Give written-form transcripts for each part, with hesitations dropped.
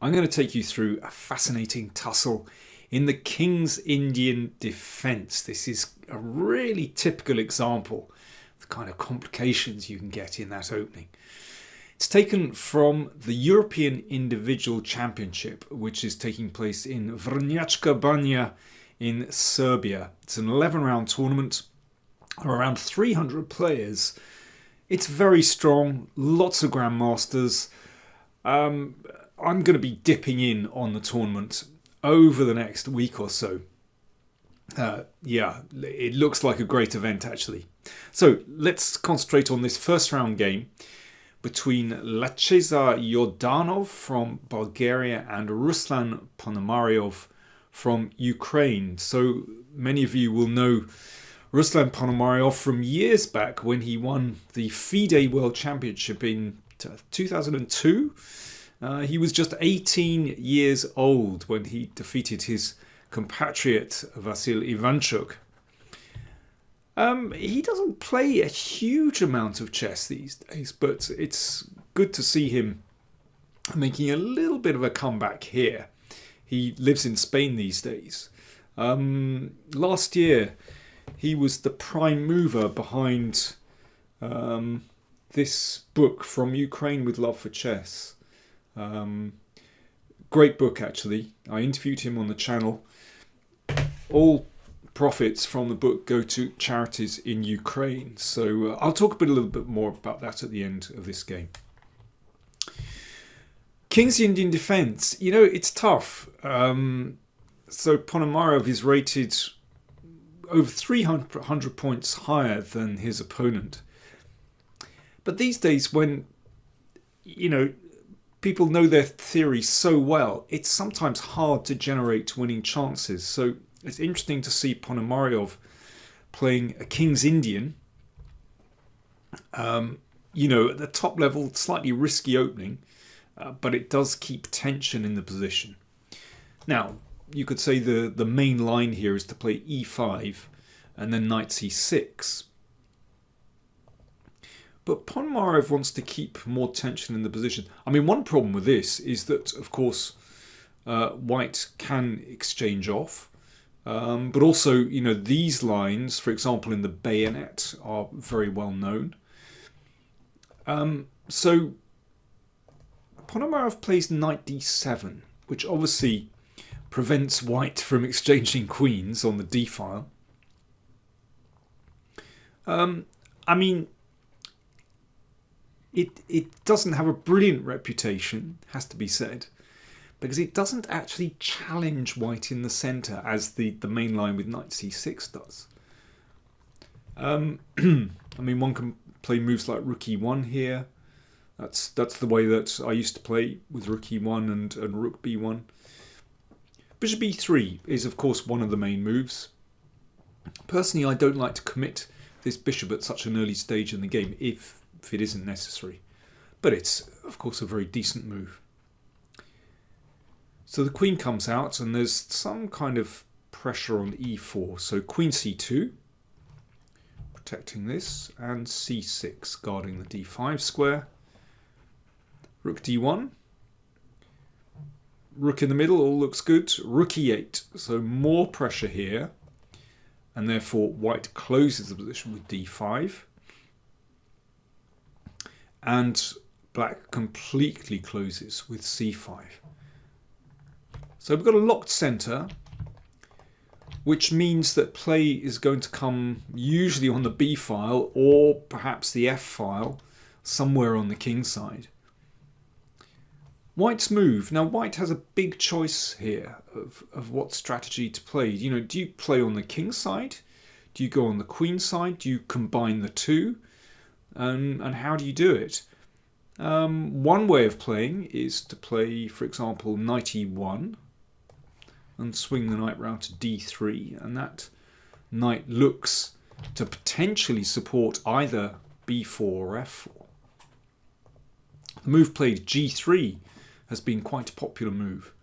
I'm going to take you through a fascinating tussle in the King's Indian defence. This is a really typical example of the kind of complications you can get in that opening. It's taken from the European Individual Championship, which is taking place in Vrnjačka Banja in Serbia. It's an 11-round tournament, around 300 players. It's very strong, lots of grandmasters. I'm going to be dipping in on the tournament over the next week or so. It looks like a great event actually. So let's concentrate on this first round game between Lachezar Yordanov from Bulgaria and Ruslan Ponomariov from Ukraine. So many of you will know Ruslan Ponomariov from years back when he won the FIDE World Championship in 2002. He was just 18 years old when he defeated his compatriot Vasil Ivanchuk. He doesn't play a huge amount of chess these days, but it's good to see him making a little bit of a comeback here. He lives in Spain these days. Last year, he was the prime mover behind this book, From Ukraine with Love for Chess. Great book, actually. I interviewed him on the channel. All profits from the book go to charities in Ukraine. So I'll talk a little bit more about that at the end of this game. King's Indian defence. You know, it's tough. So Ponomariov is rated over 300 points higher than his opponent. But these days when, people know their theory so well, it's sometimes hard to generate winning chances. So it's interesting to see Ponomariov playing a King's Indian. At the top level, slightly risky opening, but it does keep tension in the position. Now, you could say the main line here is to play e5 and then knight c6. But Ponomariov wants to keep more tension in the position. I mean, one problem with this is that, of course, white can exchange off. But also, these lines, for example, in the bayonet, are very well known. So Ponomariov plays knight d7, which obviously prevents white from exchanging queens on the d file. It doesn't have a brilliant reputation, has to be said, because it doesn't actually challenge white in the centre as the main line with knight c6 does. One can play moves like rook e1 here. That's the way that I used to play with rook e1 and rook b1. Bishop e3 is, of course, one of the main moves. Personally, I don't like to commit this bishop at such an early stage in the game if it isn't necessary. But it's, of course, a very decent move. So the queen comes out and there's some kind of pressure on e4. So queen c2, protecting this, and c6, guarding the d5 square. Rook d1. Rook in the middle, all looks good. Rook e8, so more pressure here. And therefore white closes the position with d5. And black completely closes with c5. So we've got a locked centre, which means that play is going to come usually on the b file or perhaps the f file, somewhere on the king side. White's move. Now white has a big choice here of what strategy to play. Do you play on the king side? Do you go on the queen side? Do you combine the two? And how do you do it? One way of playing is to play, for example, knight e1 and swing the knight round to d3, and that knight looks to potentially support either b4 or f4. The move played g3 has been quite a popular move,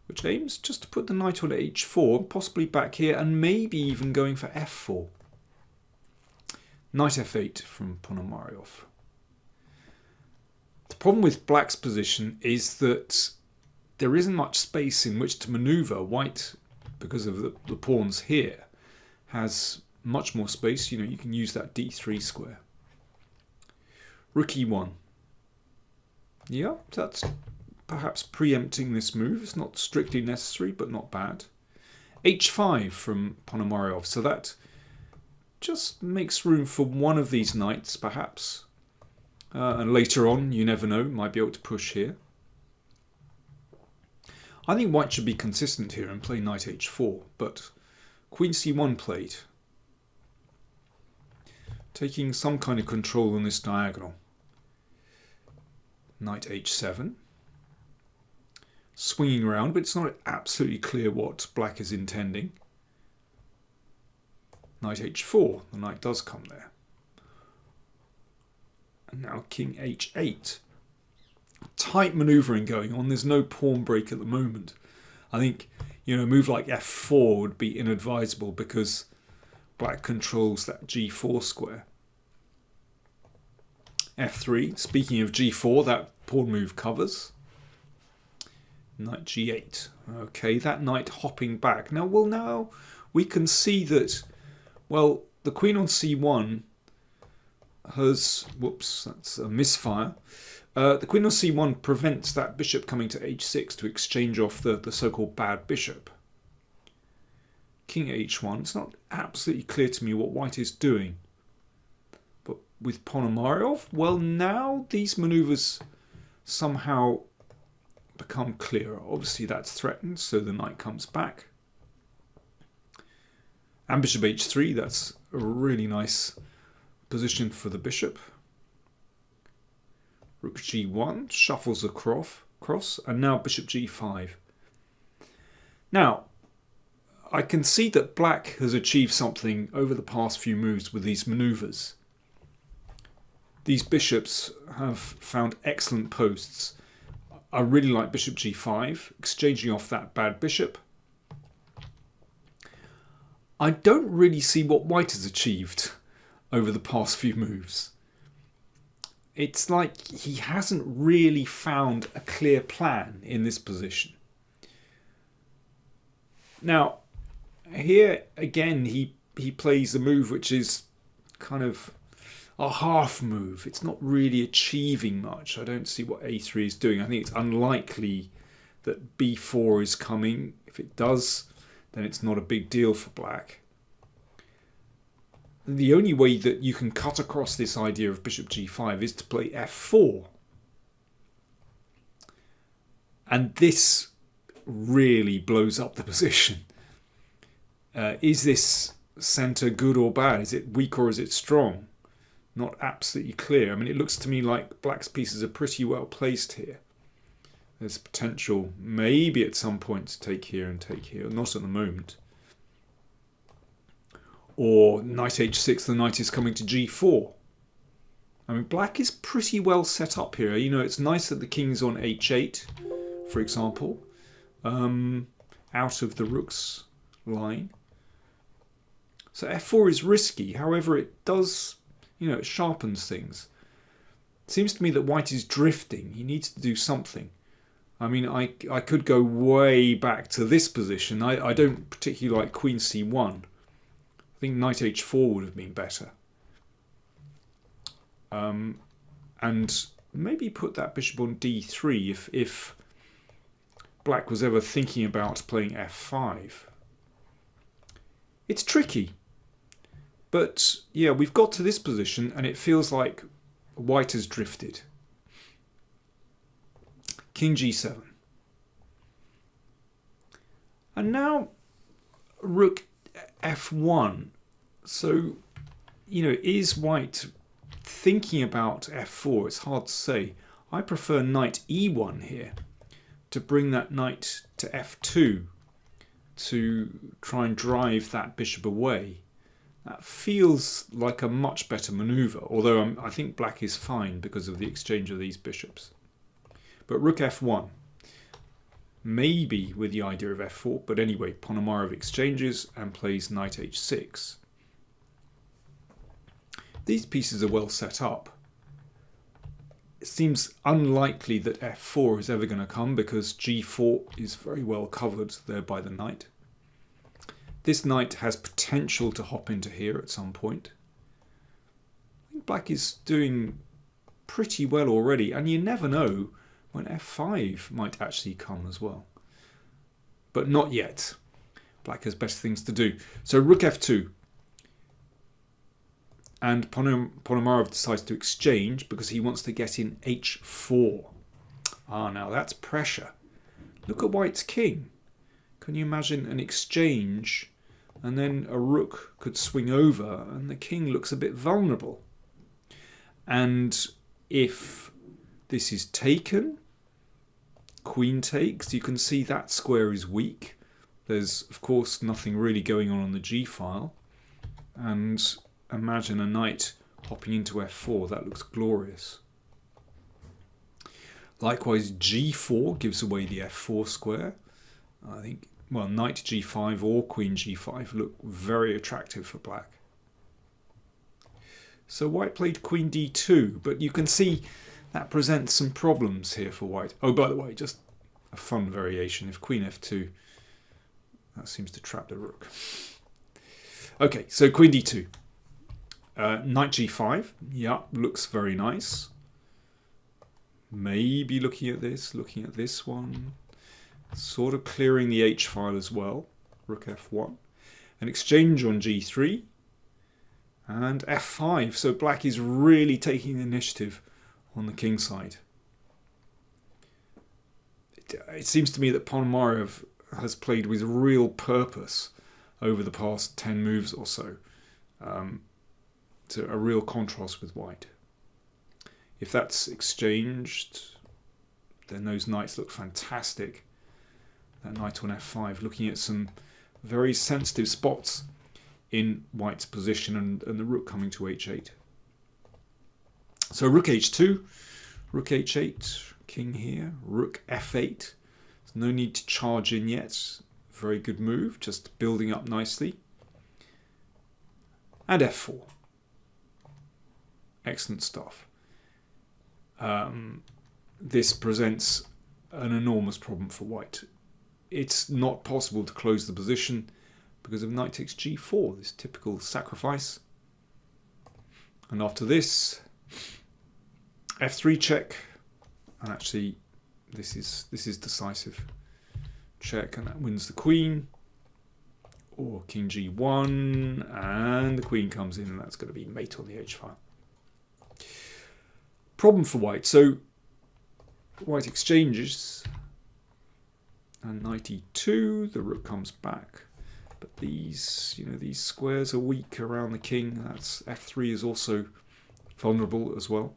which aims just to put the knight on h4, possibly back here, and maybe even going for f4. Knight f8 from Ponomariov. The problem with black's position is that there isn't much space in which to maneuver. White, because of the pawns here, has much more space. You know, you can use that d3 square. Rook e1. Yeah, that's perhaps preempting this move. It's not strictly necessary, but not bad. h5 from Ponomariov. So that just makes room for one of these knights, perhaps. And later on, you never know, might be able to push here. I think white should be consistent here and play knight h4, but queen c1 played, taking some kind of control on this diagonal. Knight h7, swinging around, but it's not absolutely clear what black is intending. Knight h4, the knight does come there. And now king h8. Tight manoeuvring going on. There's no pawn break at the moment. I think, you know, a move like f4 would be inadvisable because black controls that g4 square. f3. Speaking of g4, that pawn move covers. Knight g8. Okay, that knight hopping back. Now we can see that, well, the queen on c1 has, whoops, that's a misfire. The queen on c1 prevents that bishop coming to h6 to exchange off the so-called bad bishop. King h1. It's not absolutely clear to me what white is doing. But with Ponomariov, well, now these maneuvers somehow become clearer. Obviously that's threatened, so the knight comes back. And bishop h3, that's a really nice position for the bishop. Rook g1, shuffles across, and now bishop g5. Now, I can see that black has achieved something over the past few moves with these maneuvers. These bishops have found excellent posts. I really like bishop g5, exchanging off that bad bishop. I don't really see what white has achieved over the past few moves. It's like he hasn't really found a clear plan in this position. Now, here again he plays a move which is kind of a half move. It's not really achieving much. I don't see what a3 is doing. I think it's unlikely that b4 is coming. If it does, then it's not a big deal for black. The only way that you can cut across this idea of bishop g5 is to play f4. And this really blows up the position. Is this centre good or bad? Is it weak or is it strong? Not absolutely clear. I mean, it looks to me like black's pieces are pretty well placed here. There's potential maybe at some point to take here and take here. Not at the moment. Or knight h6, the knight is coming to g4. I mean, black is pretty well set up here. You know, it's nice that the king's on h8, for example, out of the rook's line. So f4 is risky. However, it does, you know, it sharpens things. It seems to me that white is drifting. He needs to do something. I mean, I could go way back to this position. I don't particularly like queen c1. I think knight h4 would have been better. And maybe put that bishop on d3 if black was ever thinking about playing f5. It's tricky. But yeah, we've got to this position and it feels like white has drifted. King g7. And now rook f1. So, you know, is white thinking about f4? It's hard to say. I prefer knight e1 here to bring that knight to f2 to try and drive that bishop away. That feels like a much better maneuver, although I think black is fine because of the exchange of these bishops. But rook f1. Maybe with the idea of f4, but anyway, Ponomariov exchanges and plays knight h6. These pieces are well set up. it seems unlikely that f4 is ever going to come because g4 is very well covered there by the knight. This knight has potential to hop into here at some point. I think black is doing pretty well already, and you never know when f5 might actually come as well. But not yet. Black has better things to do. So rook f2. And Ponomariov decides to exchange because he wants to get in h4. Ah, now that's pressure. Look at white's king. Can you imagine an exchange and then a rook could swing over and the king looks a bit vulnerable? And if this is taken, queen takes, you can see that square is weak. There's, of course, nothing really going on the g file. And imagine a knight hopping into f4. That looks glorious. Likewise, g4 gives away the f4 square. I think, well, knight g5 or queen g5 look very attractive for black. So white played queen d2, but you can see that presents some problems here for white. Oh, by the way, just a fun variation. If queen f2, that seems to trap the rook. Okay, so queen d2. Knight g5, yeah, looks very nice. Maybe looking at this one. Sort of clearing the h file as well. Rook f1. An exchange on g3. And f5. So black is really taking the initiative on the king side. It seems to me that Ponomariov has played with real purpose over the past 10 moves or so. To a real contrast with white. If that's exchanged, then those knights look fantastic. That knight on f5, looking at some very sensitive spots in white's position, and the rook coming to h8. So rook h2, rook h8, king here, rook f8. There's no need to charge in yet. Very good move, just building up nicely. And f4. Excellent stuff. This presents an enormous problem for white. It's not possible to close the position because of knight takes g4, this typical sacrifice. And after this, f3 check, and actually this is decisive. Check, and that wins the queen. Or king g1, and the queen comes in, and that's going to be mate on the h file. Problem for white. So white exchanges, and knight e2. The rook comes back, but these squares are weak around the king. That's f3 is also vulnerable as well.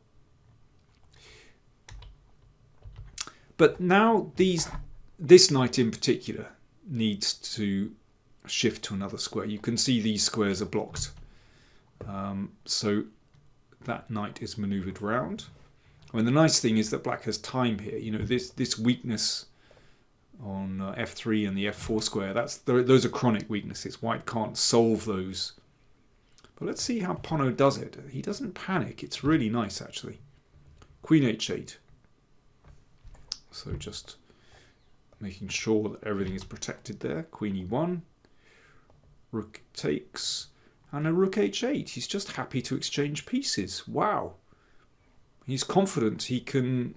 But now this knight in particular needs to shift to another square. You can see these squares are blocked. So that knight is maneuvered round. I mean, the nice thing is that black has time here. You know, this weakness on f3 and the f4 square, those are chronic weaknesses. White can't solve those. But let's see how Pono does it. He doesn't panic. It's really nice, actually. Queen h8. So just making sure that everything is protected there. Queen e1. Rook takes. And a rook h8. He's just happy to exchange pieces. Wow. He's confident he can,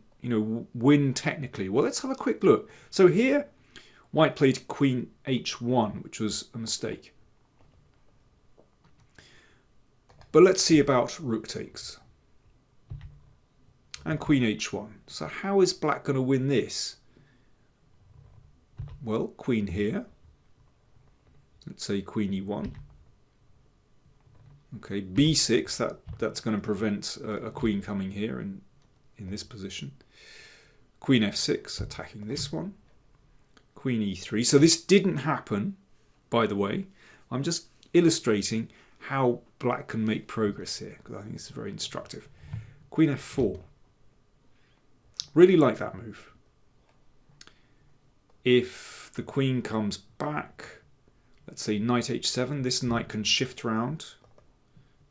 win technically. Well, let's have a quick look. So here, white played queen h1, which was a mistake. But let's see about rook takes. And queen h1. So how is black going to win this? Well, queen here. Let's say queen e1. Okay, b6, that's going to prevent a queen coming here in this position. Queen f6, attacking this one. Queen e3. So this didn't happen, by the way. I'm just illustrating how black can make progress here, because I think this is very instructive. Queen f4. Really like that move. If the queen comes back, let's say knight h7, this knight can shift round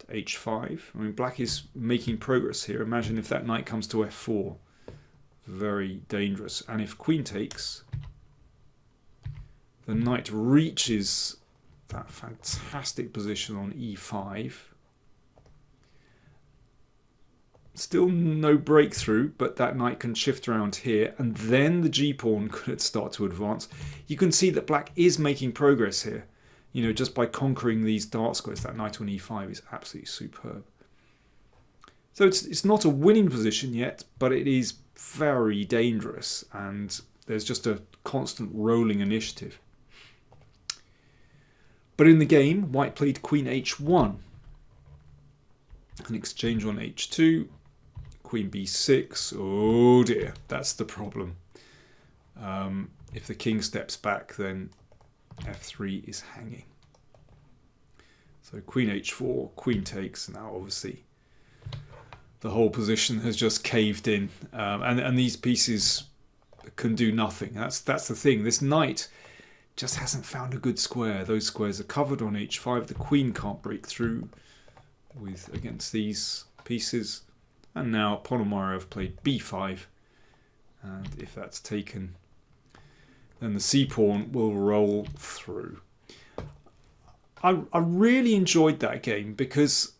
to h5. I mean, black is making progress here. Imagine if that knight comes to f4. Very dangerous. And if queen takes, the knight reaches that fantastic position on e5. Still no breakthrough, but that knight can shift around here, and then the g-pawn could start to advance. You can see that black is making progress here. You know, just by conquering these dark squares, that knight on e5 is absolutely superb. So it's not a winning position yet, but it is very dangerous, and there's just a constant rolling initiative. But in the game, white played queen h1, an exchange on h2, queen b6. Oh dear, that's the problem. If the king steps back, then f3 is hanging. So queen h4, queen takes. Now obviously the whole position has just caved in, and these pieces can do nothing. That's the thing. This knight just hasn't found a good square. Those squares are covered on h5. The queen can't break through against these pieces. And now Ponomariov played b5, and if that's taken, then the c-pawn will roll through. I really enjoyed that game because,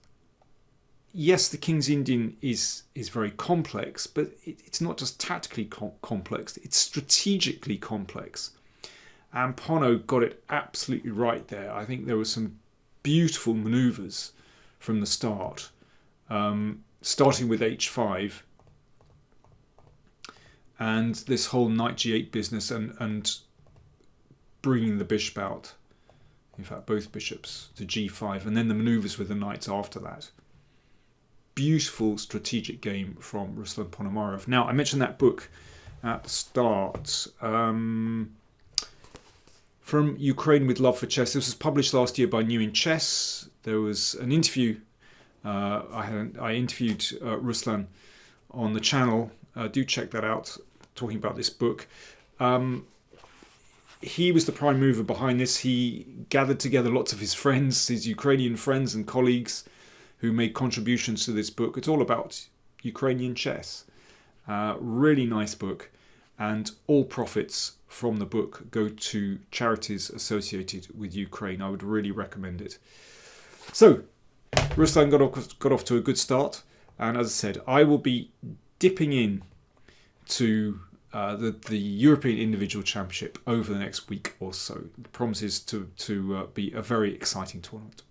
yes, the King's Indian is very complex, but it's not just tactically complex, it's strategically complex. And Pono got it absolutely right there. I think there were some beautiful manoeuvres from the start, starting with h5 and this whole knight g8 business and bringing the bishop out. In fact, both bishops to g5, and then the manoeuvres with the knights after that. Beautiful strategic game from Ruslan Ponomariov. Now, I mentioned that book at the start. From Ukraine with Love for Chess. This was published last year by New in Chess. There was an interview. I interviewed Ruslan on the channel. Do check that out, talking about this book. He was the prime mover behind this. He gathered together lots of his friends, his Ukrainian friends and colleagues who made contributions to this book. It's all about Ukrainian chess. Really nice book. And all profits from the book go to charities associated with Ukraine. I would really recommend it. So, Ruslan got off to a good start. And as I said, I will be dipping in to the European Individual Championship over the next week or so. It promises to be a very exciting tournament.